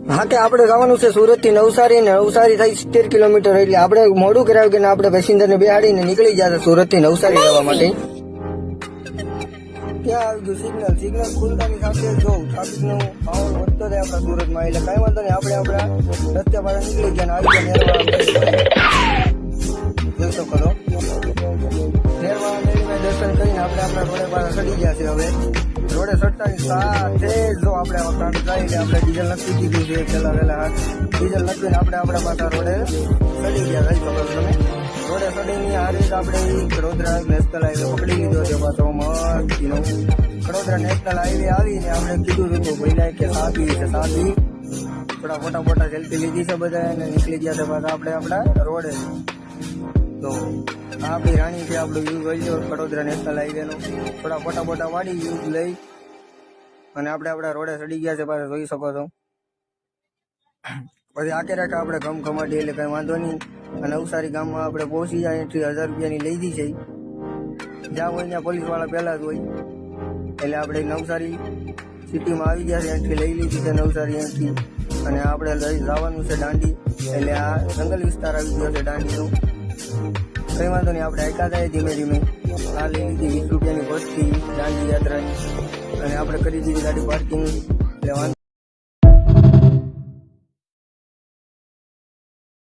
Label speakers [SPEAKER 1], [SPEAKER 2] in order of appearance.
[SPEAKER 1] હા કે આપણે જવાનું છે સુરત થી નવસારી ને નવસારી થાય 70 કિલોમીટર એટલે આપણે મોડું કરાવ્યું કે આપણે પેસેન્જર ને બેહાડીને નીકળી ગયા સુરત થી નવસારી જવા માટે. ત્યાં આવ્યું સિગ્નલ ખુલતાની સાથે જો ટ્રાફિક નો માહોલ વધતો જાય આપણા સુરતમાં એટલે કઈ વાંધો નહીં આપણે આપણા રસ્તે પર નીકળી ગયા આવી ગયા જોઈ શકો છો નેરવાળા મેળીમાં દર્શન કરીને આપણે આપણા રોડે પાસે ચડી ગયા છે. હવે રોડે ચડતાની સાથે જો આપણે આપણે ડીઝલ નક્કી દીધું છે પેલા ડીઝલ નક્કીને આપણે આપણા પાછા રોડે ચડી ગયા રહી શકો તમે. રોડે ચડીને આ રીતે આપણે વડોદરા નેશનલ હાઈવે પકડી લીધો છે પાછો મસ્તીનો. વડોદરા નેશનલ હાઈવે આવીને આપણે કીધું હતું ભાઈને કે સાદી થોડા મોટા સેલ્ફી લીધી છે બધા અને નીકળી ગયા છે પાછા આપણે આપણા રોડે. તો આપણી રાણી છે આપણું યુઝ હોય છે વડોદરા નેશનલ હાઈવેનો થોડા મોટા વાડી યુઝ લઈ અને આપણે આપણા રોડે ચડી ગયા છે પાછા જોઈ શકો છો. પછી આકે રાખે આપણે ઘમઘમાટી એટલે કઈ વાંધો નહીં. નવસારી ગામમાં આપણે પહોંચી જાય એન્ટ્રી 1000 રૂપિયાની લીધી છે. જ્યાં હોય ત્યાં પોલીસ વાળા પહેલા જ હોય એટલે આપણે નવસારી સિટીમાં આવી ગયા છે. એન્ટ્રી લઈ લીધી છે નવસારી એન્ટ્રી અને આપણે જવાનું છે દાંડી એટલે આ જંગલ વિસ્તાર આવી ગયો છે દાંડીનો. કઈ વાંધો નહીં આપણે એકા થાય ધીમે આ લઈ લીધી 20 રૂપિયાની બસથી દાંડી યાત્રાની અને આપણે કરી દીધી ગાડી પાર્કિંગ એટલે વાંધો